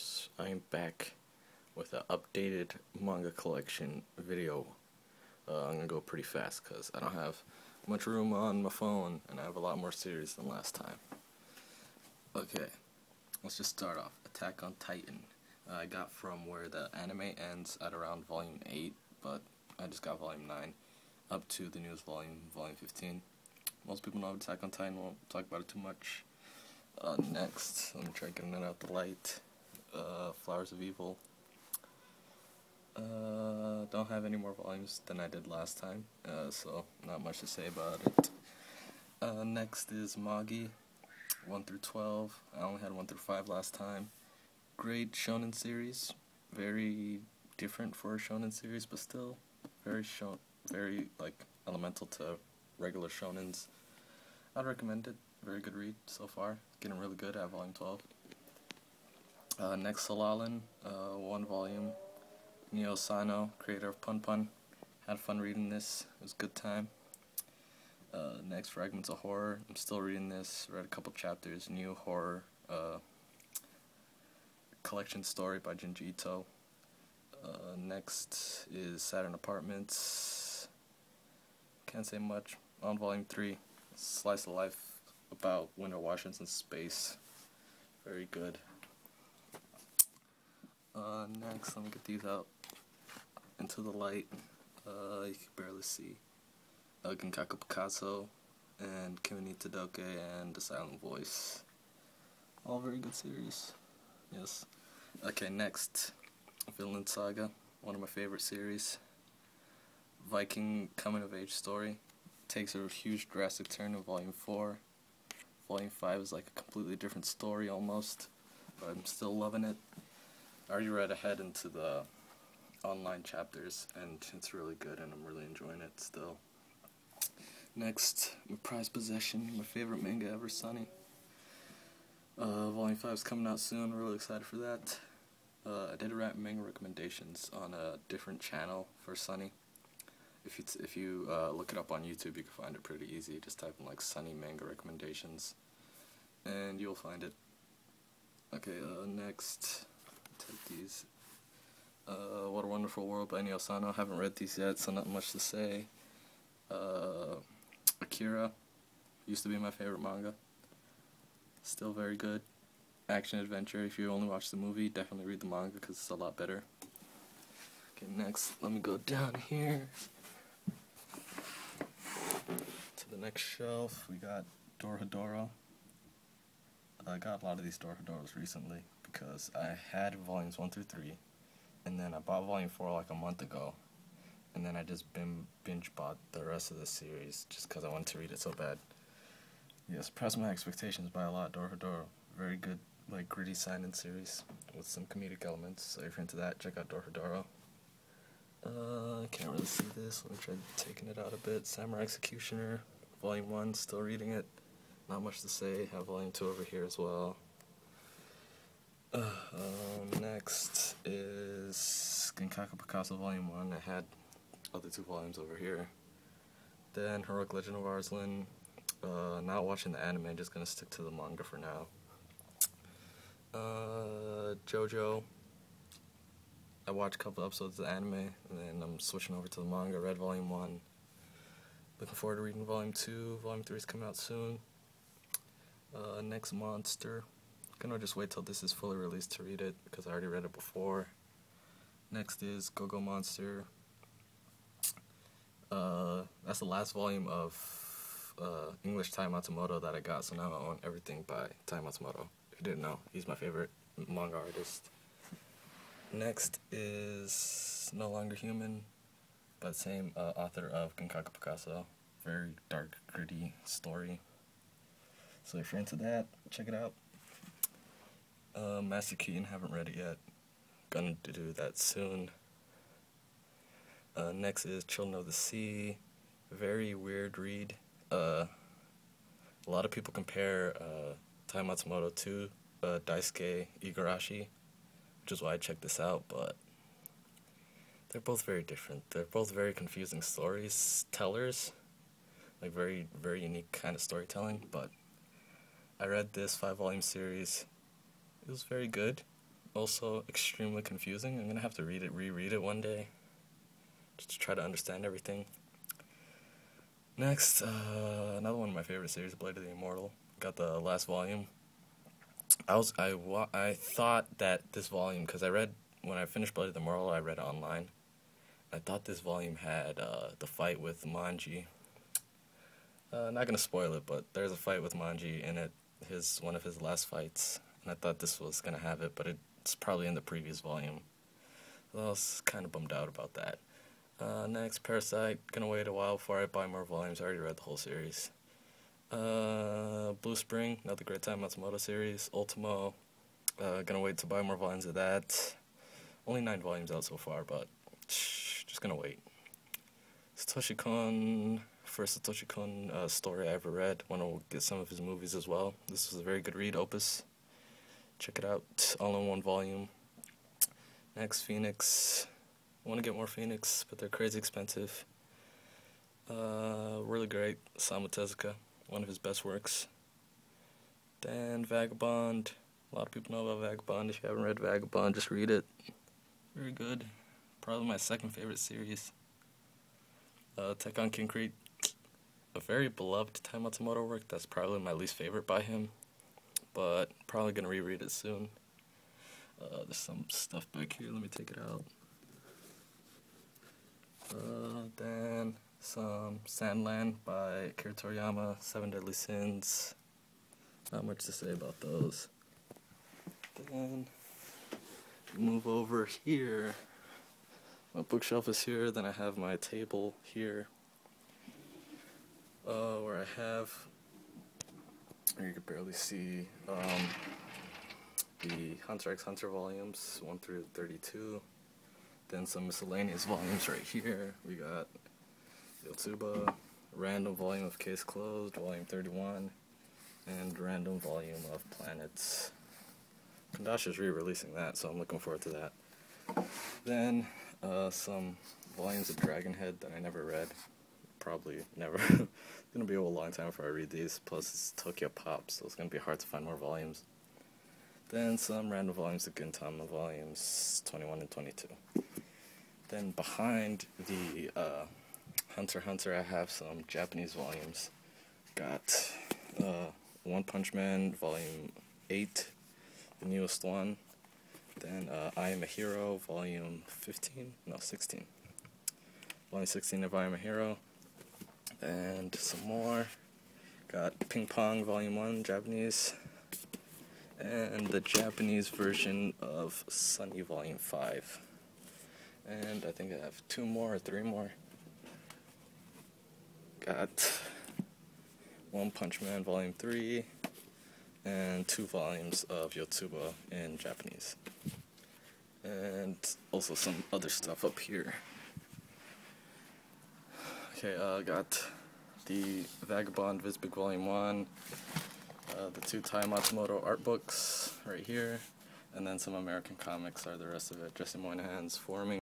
viewers, I am back with an updated manga collection video. I'm gonna go pretty fast because I don't have much room on my phone and I have a lot more series than last time. Okay, let's just start off. Attack on Titan. I got from where the anime ends at around volume 8, but I just got volume 9 up to the newest volume, volume 15. Most people know Attack on Titan, won't talk about it too much. Next, let me try getting it out the light. Flowers of Evil. Don't have any more volumes than I did last time, so not much to say about it. Next is Magi, 1 through 12. I only had 1 through 5 last time. Great shonen series, very different for a shonen series, but still very like elemental to regular shonens. I'd recommend it. Very good read so far. Getting really good at volume 12. Next, Solarin, 1 volume. Neo Sano, creator of Pun Pun. Had fun reading this. It was a good time. Next, Fragments of Horror. I'm still reading this. Read a couple chapters. New horror collection story by Junji Ito. Next is Saturn Apartments. Can't say much. On volume 3. Slice of life about winter Washington space. Very good. Next, let me get these out into the light. You can barely see. Genkaku Picasso and Kimi Todoke and The Silent Voice. All very good series. Yes. Okay, next, Villain Saga, one of my favorite series. Viking coming of age story. Takes a huge drastic turn in volume 4. Volume 5 is like a completely different story almost, but I'm still loving it. I already read ahead into the online chapters and it's really good and I'm really enjoying it still. Next, My Prized Possession, my favorite manga ever, Sunny. Volume 5 is coming out soon, really excited for that. I did write manga recommendations on a different channel for Sunny. If you look it up on YouTube, you can find it pretty easy. Just type in like Sunny Manga Recommendations, and you'll find it. Okay, next, take these. What a Wonderful World by Neo Sano. Haven't read these yet, so not much to say. Akira used to be my favorite manga. Still very good. Action adventure. If you only watch the movie, definitely read the manga because it's a lot better. Okay, next, let me go down here to the next shelf. We got Dorohedoro. I got a lot of these Dorohedoros recently because I had volumes 1 through 3, and then I bought volume 4 like a month ago, and then I just binge bought the rest of the series just because I wanted to read it so bad. Yes, surpassed my expectations by a lot. Dorohedoro, very good, like gritty seinen series with some comedic elements. So if you're into that, check out Dorohedoro. I can't really see this. Let me try taking it out a bit. Samurai Executioner, volume 1, still reading it. Not much to say. Have volume 2 over here as well. Next is Genkaku Picasso volume 1. I had other 2 volumes over here. Then Heroic Legend of Arslan. Not watching the anime, just gonna stick to the manga for now. JoJo. I watched a couple episodes of the anime, and then I'm switching over to the manga. Read volume 1. Looking forward to reading volume 2. Volume 3 is coming out soon. Next, Monster. Gonna just wait till this is fully released to read it, because I already read it before. Next is Go-Go Monster. That's the last volume of English Tai Matsumoto that I got, so now I own everything by Tai Matsumoto. If you didn't know, he's my favorite manga artist. Next is No Longer Human, by the same author of Genkaku Picasso. Very dark, gritty story. So if you're into that, check it out. Master Keaton, haven't read it yet. Gonna do that soon. Next is Children of the Sea. Very weird read. A lot of people compare Tai Matsumoto to Daisuke Igarashi, which is why I checked this out, but they're both very different. They're both very confusing tellers, like very, very unique kind of storytelling, but I read this 5-volume series. It was very good. also extremely confusing. I'm gonna have to reread it one day, just to try to understand everything. Next, another one of my favorite series, Blade of the Immortal. Got the last volume. I thought that this volume, because when I finished Blade of the Immortal, I read it online. I thought this volume had the fight with Manji. Not gonna spoil it, but there's a fight with Manji in it, one of his last fights, and I thought this was gonna have it, but it's probably in the previous volume. So I was kind of bummed out about that. Next, Parasite. Gonna wait a while before I buy more volumes. I already read the whole series. Blue Spring, another great time Matsumoto series. Ultimo. Gonna wait to buy more volumes of that. Only 9 volumes out so far, but just gonna wait. Satoshi-kun, first Satoshi-kun story I ever read. Wanna get some of his movies as well. This was a very good read, opus. Check it out, all in one volume. Next, Phoenix. I want to get more Phoenix, but they're crazy expensive. Really great, Osamu Tezuka, one of his best works. Then Vagabond. A lot of people know about Vagabond. If you haven't read Vagabond, just read it. Very good. Probably my second favorite series. Attack on Concrete. A very beloved Tai Matsumoto work. That's probably my least favorite by him, but probably gonna reread it soon. There's some stuff back here. Let me take it out. Then some Sandland by Akira Toriyama, 7 Deadly Sins. Not much to say about those. Then move over here. My bookshelf is here. Then I have my table here, where I have, you can barely see, the Hunter x Hunter volumes 1 through 32. Then some miscellaneous volumes right here. We got Yotsuba, random volume of Case Closed, volume 31, and random volume of Planets. Kondasha's re-releasing that, so I'm looking forward to that. Then some volumes of Dragonhead that I never read. Probably never. It's gonna be a long time before I read these. Plus it's Tokyo Pop, so it's gonna be hard to find more volumes. Then some random volumes of Gintama, volumes 21 and 22. Then behind the Hunter x Hunter, I have some Japanese volumes. Got One Punch Man, volume 8, the newest one. Then I Am a Hero, volume 16. Volume 16 of I Am a Hero. And some more. Got Ping Pong, volume 1, Japanese. And the Japanese version of Sunny, volume 5. And I think I have 2 more or 3 more. Got One Punch Man, volume 3. And 2 volumes of Yotsuba in Japanese. And also some other stuff up here. Okay, got the Vagabond Visbig volume 1, the 2 Tai Matsumoto art books right here, and then some American comics are the rest of it. Jesse Moynihan's Forming.